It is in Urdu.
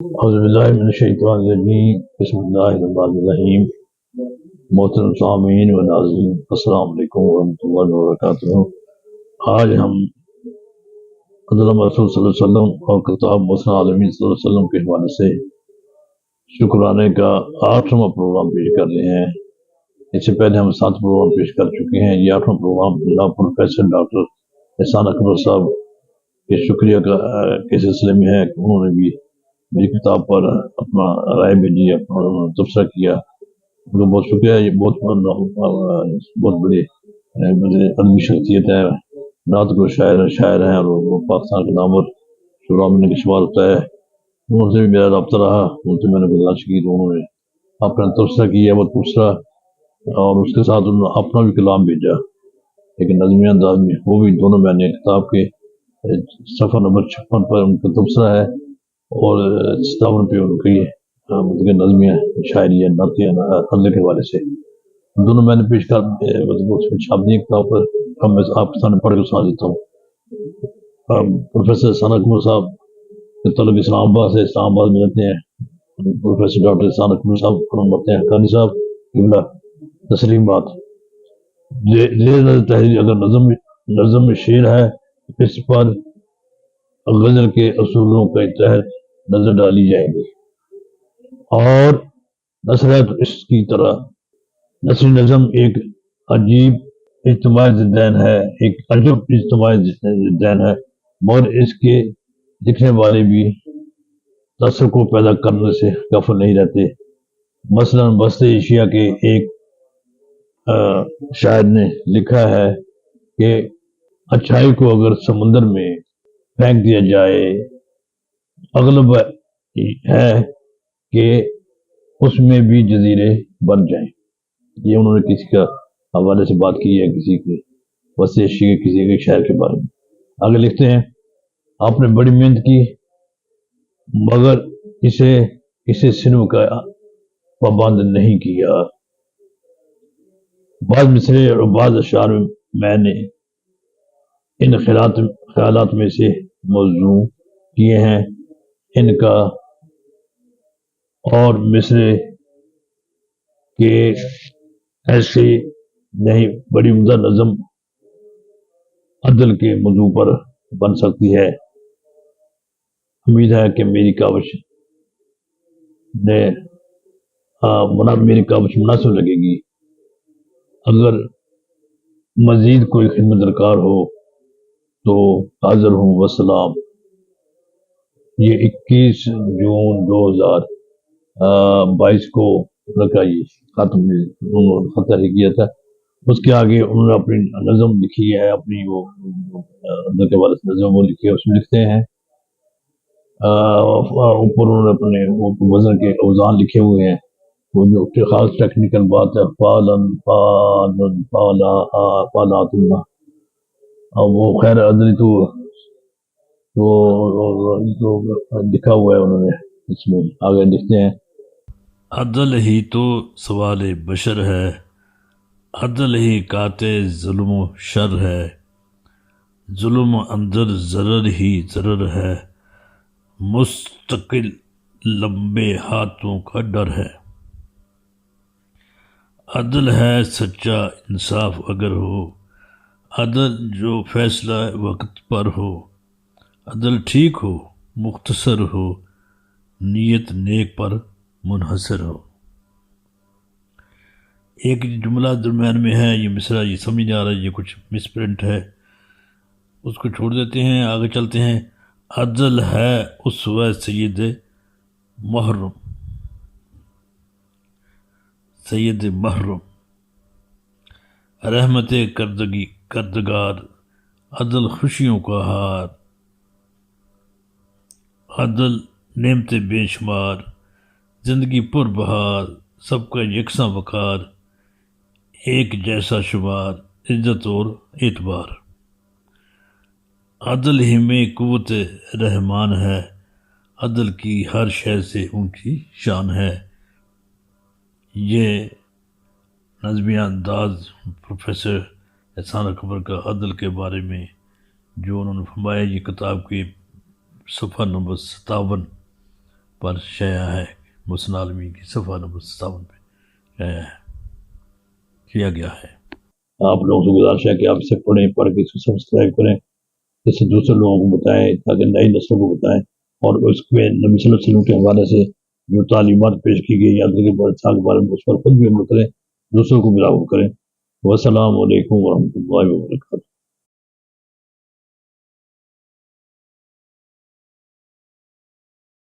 اعوذ باللہ من الشیطان الرجیم بسم اللہ الرحمن الرحیم محترم سامعین و ناظرین السلام علیکم ورحمۃ اللہ وبرکاتہ۔ آج ہم حضرت رسول صلی اللہ علیہ وسلم اور کتاب مسند عالمین صلی اللہ علیہ وسلم کے حوالے سے شکرانے کا 8واں پروگرام پیش کر رہے ہیں۔ اس سے پہلے ہم 7 پروگرام پیش کر چکے ہیں۔ یہ 8واں پروگرام جناب پروفیسر ڈاکٹر احسان اکبر صاحب کے شکریہ کے سلسلے میں ہے کہ انہوں نے بھی میری کتاب پر اپنا رائے بھیجی، اپنا تبصرہ کیا، ان کا بہت شکریہ۔ یہ بہت بڑی علمی شخصیت ہے، نعت کو شاعر ہیں اور وہ پاکستان کے نامور شعراء میں ان کا شمار ہوتا ہے۔ انہوں سے بھی میرا رابطہ رہا، ان سے میں نے گزارش کی تو انہوں نے اپنا تبصرہ کیا بہت دوسرا، اور اس کے ساتھ انہوں نے اپنا بھی کلام بھیجا ایک نظمی انداز میں، وہ بھی دونوں میں نے کتاب کے صفحہ نمبر 56 پر ان کا تبصرہ ہے اور 57 پہ ان کی نظمیاں شاعری نظر کے حوالے سے دونوں میں نے پیش کر چھاپ دی کتاب پر۔ ہم میں آپ کے سامنے پڑھ کے سنا دیتا ہوں۔ پروفیسر احسان اکبر صاحب کے طلب اسلام آباد سے اسلام آباد میں رہتے ہیں۔ پروفیسر ڈاکٹر احسان اکبر صاحب رہتے ہیں قانی صاحب قبلہ تسلیم بات۔ تحریر اگر نظم میں شعر ہے، اس پر غزل کے اصولوں کے تحت نظر ڈالی جائے گی، اور نثر ہے تو اس کی طرح نثری نظم ایک عجیب اجتماعی ضدین ہے، ایک عجب اجتماعی ضدین ہے، مگر اس کے لکھنے والے بھی تاثر کو پیدا کرنے سے غافل نہیں رہتے۔ مثلا وسط ایشیا کے ایک شاعر نے لکھا ہے کہ اچھائی کو اگر سمندر میں پھینک دیا جائے، اغلب ہے کہ اس میں بھی جزیرے بن جائیں۔ یہ انہوں نے کسی کا حوالے سے بات کی ہے، کسی کے وسط ایشیا کے کسی کے شاعر کے بارے میں۔ آگے لکھتے ہیں، آپ نے بڑی محنت کی مگر اسے سنو کا پابند نہیں کیا۔ بعض مصرے اور بعض اشعار میں نے ان خیالات میں سے موضوع کیے ہیں۔ ان کا اور مصرے کے ایسے نہیں بڑی عمدہ نظم عدل کے موضوع پر بن سکتی ہے۔ امید ہے کہ میری کاوش مناسب لگے گی۔ اگر مزید کوئی خدمت درکار ہو تو حاضر ہوں، والسلام۔ یہ 21 جون 2022 کو رکھا، یہ خط تحریر کیا تھا۔ اس کے آگے انہوں نے اپنی نظم لکھی ہے، اپنی وہ اندر کے والے نظم وہ لکھی ہے، اس میں لکھتے ہیں اوپر انہوں نے اپنے وزن کے اوزان لکھے ہوئے ہیں، وہ جو خاص ٹیکنیکل بات ہے، فالن فالن فالا فالات اللہ، اور وہ خیر عدلی تو لکھا ہوا ہے انہوں نے اس میں۔ آگے لکھتے ہیں، عدل ہی تو سوال بشر ہے، عدل ہی قاطع ظلم و شر ہے، ظلم اندر ضرر ہی ضرر ہے، مستقل لمبے ہاتھوں کا ڈر ہے۔ عدل ہے سچا انصاف اگر ہو، عدل جو فیصلہ وقت پر ہو، عدل ٹھیک ہو مختصر ہو، نیت نیک پر منحصر ہو۔ ایک جملہ درمیان میں ہے، یہ مصرع یہ سمجھ نہیں آ رہا ہے، یہ کچھ مس پرنٹ ہے، اس کو چھوڑ دیتے ہیں، آگے چلتے ہیں۔ عدل ہے اسوہ سید محرم، رحمت کردگار، عدل خوشیوں کا ہار، عدل نعمت بے شمار، زندگی پر بہار، سب کا یکساں وقار، ایک جیسا شمار، عزت اور اعتبار۔ عدل ہی میں قوت رحمان ہے، عدل کی ہر شے سے اونچی شان ہے۔ یہ نظمیہ انداز پروفیسر احسان اکبر کا عدل کے بارے میں جو انہوں نے فرمایا، یہ کتاب کی صفحہ نمبر 57 پر شائع ہے، مسند عالمین کی صفحہ نمبر 57 پہ شائع ہے، کیا گیا ہے۔ آپ لوگوں سے گزارش ہے کہ آپ اسے پڑھیں، پڑھ کے اس کو سبسکرائب کریں، جس سے دوسرے لوگوں کو بتائیں تاکہ نئی نسلوں کو بتائیں، اور اس میں نبی صلی اللہ علیہ وسلم کے حوالے سے جو تعلیمات پیش کی گئی یا کے بارے میں اس پر خود بھی عمل کریں، دوسروں کو بھی لاگو کریں۔ والسلام علیکم ورحمۃ اللہ وبرکاتہ۔